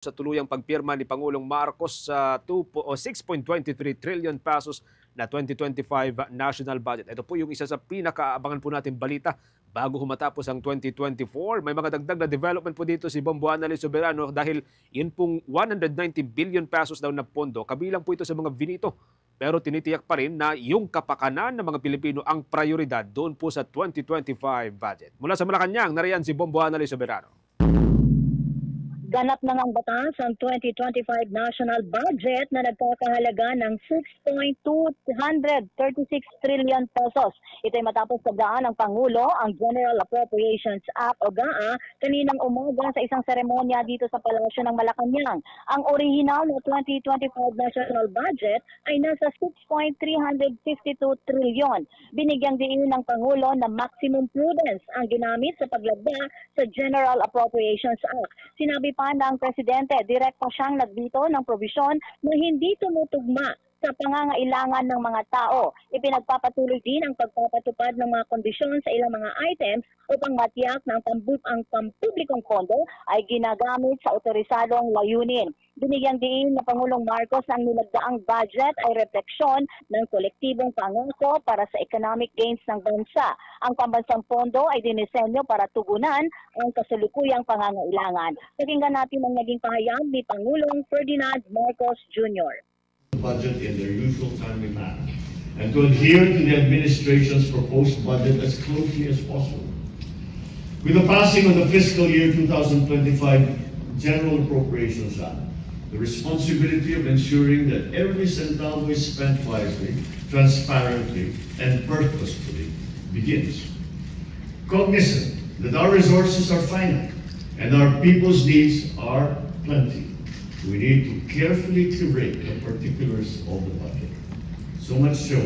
sa tuluyang pagpirma ni Pangulong Marcos sa 6.23 trillion pesos na 2025 national budget. Ito po yung isa sa pinakaabangan po natin balita bago humatapos ang 2024. May mga dagdag na development po dito si Bomboana Lee Soberano dahil yun pong 190 billion pesos daw na pondo. Kabilang po ito sa mga binito. Pero tinitiyak pa rin na yung kapakanan ng mga Pilipino ang prioridad doon po sa 2025 budget. Mula sa Malacanang, nariyan si Bomboana Lee Soberano. Ganap na ngang batas ang 2025 national budget na nagkakahalaga ng 6.236 trillion pesos. Ito ay matapos tagdaan ng Pangulo ang General Appropriations Act o GAA kaninang umaga sa isang seremonya dito sa Palasyo ng Malacanang. Ang orihinal na 2025 national budget ay nasa 6.352 trillion. Binigyang diin ng Pangulo na maximum prudence ang ginamit sa paglagda sa General Appropriations Act. Sinabi pa ng Presidente, direkta siyang nagbito ng probisyon na hindi tumutugma sa pangangailangan ng mga tao. Ipinagpapatuloy din ang pagpapatupad ng mga kondisyon sa ilang mga items upang matiyak na ang pampublikong pondo ay ginagamit sa otorisadong layunin. Binigyang diin na Pangulong Marcos ang nilagdaang budget ay refleksyon ng kolektibong pangako para sa economic gains ng bansa. Ang pambansang pondo ay dinisenyo para tugunan ang kasalukuyang pangangailangan. Pakinggan natin ang naging pahayag ni Pangulong Ferdinand Marcos Jr. Budget in their usual timely manner and to adhere to the administration's proposed budget as closely as possible. With the passing of the fiscal year 2025 General Appropriations Act, the responsibility of ensuring that every centavo is spent wisely, transparently, and purposefully begins. Cognizant that our resources are finite and our people's needs are plenty, we need to carefully curate the particulars of the budget. So much so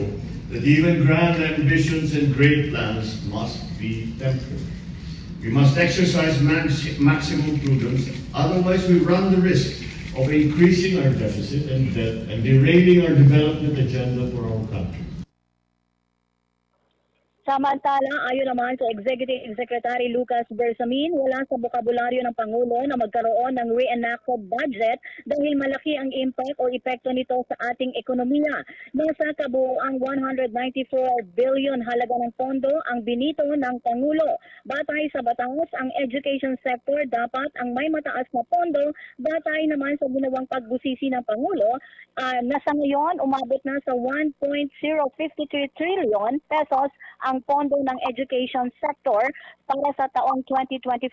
that even grand ambitions and great plans must be tempered. We must exercise maximum prudence, otherwise we run the risk of increasing our deficit and debt and derailing our development agenda for our country. Samantala, ayon naman sa Executive Secretary Lucas Bersamin, wala sa bokabularyo ng Pangulo na magkaroon ng reenacted budget dahil malaki ang impact o epekto nito sa ating ekonomiya. Nasa kabuuang 194 billion halaga ng pondo ang binito ng Pangulo. Batay sa batas, ang education sector dapat ang may mataas na pondo. Batay naman sa ginawang pagbusisi ng Pangulo, nasa ngayon umabot na sa 1.053 trillion pesos ang pondo ng education sector para sa taong 2025.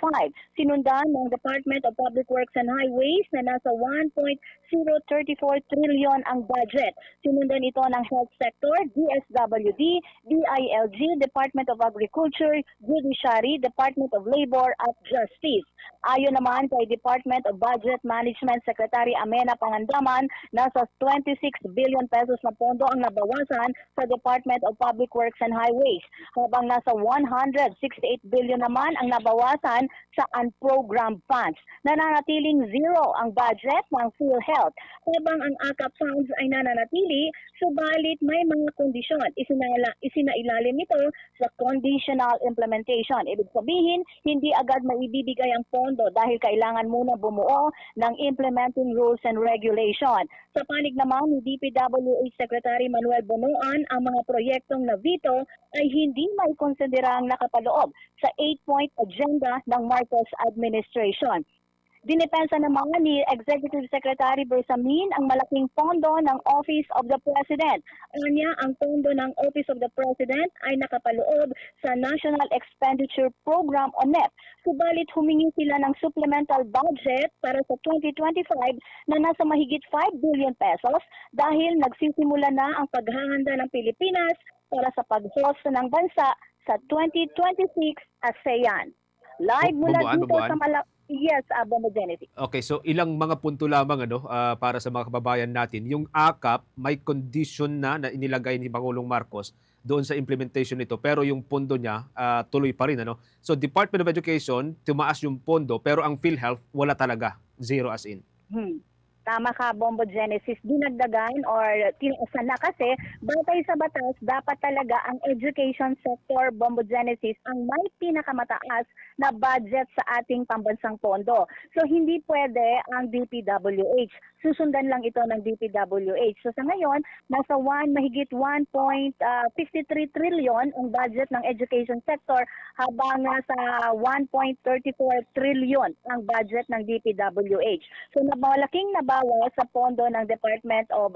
Sinundan ng Department of Public Works and Highways na nasa 1.034 trillion ang budget. Sinundan ito ng Health Sector, DSWD, DILG, Department of Agriculture, Judiciary, Department of Labor at Justice. Ayon naman kay Department of Budget Management Secretary Amena Pangandaman, nasa 26 billion pesos na pondo ang nabawasan sa Department of Public Works and Highways, habang nasa 168 billion naman ang nabawasan sa unprogrammed funds. Nananatiling zero ang budget ng PhilHealth, habang ang AKAP funds ay nananatili, subalit may mga kondisyon. Isinailalim ito sa conditional implementation. Ibig sabihin, hindi agad maibibigay ang pondo dahil kailangan muna bumuo ng implementing rules and regulation. Sa panig naman ni DPWH Secretary Manuel Bonoan, ang mga proyektong navito ay hindi may konsiderang nakapaloob sa 8-point agenda ng Marcos administration. Dinipensa naman ni Executive Secretary Bersamin ang malaking pondo ng Office of the President. Anya, ang pondo ng Office of the President ay nakapaloob sa National Expenditure Program o NEP. Subalit humingi sila ng supplemental budget para sa 2025 na nasa mahigit 5 billion pesos dahil nagsisimula na ang paghahanda ng Pilipinas para sa pag-host ng bansa sa 2026 ASEAN. Live mula dito sa Yes, Genesis. Okay, so ilang mga punto lamang para sa mga kababayan natin. Yung AKAP, may condition na inilagay ni Pangulong Marcos doon sa implementation nito, pero yung pondo niya tuloy pa rin. So Department of Education, tumaas yung pondo, pero ang PhilHealth, wala talaga. Zero as in. Tama ka, Bombo Genesis, dinagdagan or tinaasan na kasi batay sa batas, dapat talaga ang education sector, Bombo Genesis, ang may pinakamataas na budget sa ating pambansang pondo. So hindi pwede ang DPWH. Susundan lang ito ng DPWH. So sa ngayon, nasa mahigit 1.53 trillion ang budget ng education sector habang nasa 1.34 trillion ang budget ng DPWH. So malaking nabawas sa pondo ng Department of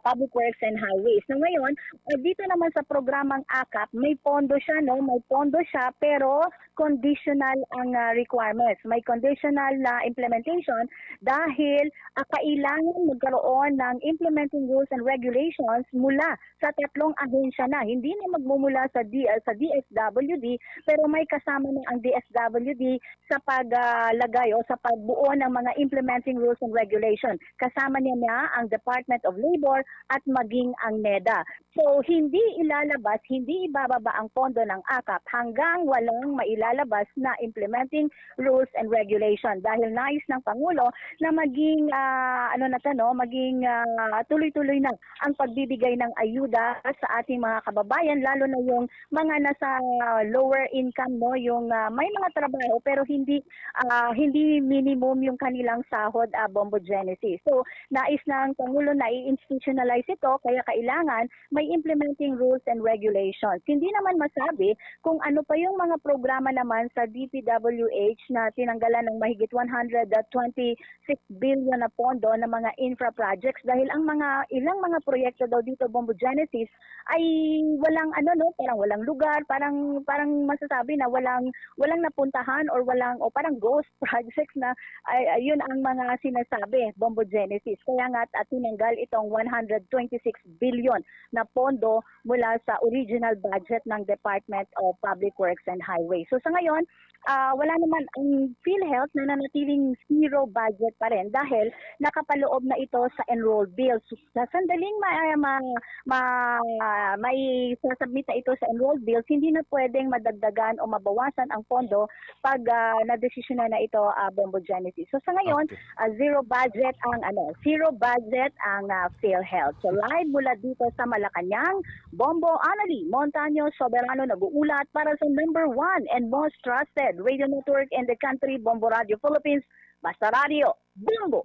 Public Works and Highways. So ngayon, dito naman sa programang AKAP, may pondo siya, no? May pondo siya pero conditional ang requirements. May conditional na implementation dahil kailangan magkaroon ng implementing rules and regulations mula sa tatlong ahensya na. Hindi na magmumula sa DSWD pero may kasama na ang DSWD sa paglagay o sa pagbuo ng mga implementing rules and regulations. Kasama niya ang Department of Labor at maging ang NEDA. So hindi ilalabas, hindi ibababa ang pondo ng AKAP hanggang walang mailalabas na implementing rules and regulation dahil nais ng Pangulo na maging maging tuloy-tuloy na ang pagbibigay ng ayuda sa ating mga kababayan lalo na yung mga nasa lower income, no, yung may mga trabaho pero hindi minimum yung kanilang sahod, Bombo Genesis. So nais ng Pangulo na i-institutionalize ito kaya kailangan may implementing rules and regulations. Hindi naman masabi kung ano pa yung mga programa naman sa DPWH na tinanggalan ng mahigit 126 billion na pondo ng mga infra projects dahil ang ilang mga proyekto daw dito, Bombo Genesis, ay walang parang walang lugar, parang masasabi na walang napuntahan or parang ghost projects na yun ang mga sinasabi, Bombo Genesis. Kaya nga tinanggal itong 126 billion na pondo mula sa original budget ng Department of Public Works and Highways. So sa ngayon, wala naman ang PhilHealth na nanatiling zero budget pa rin dahil nakapaloob na ito sa enrolled bills. Sa sandaling may sasubmit na ito sa enrolled bills, hindi na pwedeng madagdagan o mabawasan ang pondo pag na-desisyon na ito, Bombo Genesis. So sa ngayon, zero budget ang PhilHealth. So live mula dito sa Malacanang, Bombo Annalie Montaño Soberano nag-uulat para sa number 1 and most trusted radio network in the country, Bombo Radio Philippines, Basta Radio, Bombo!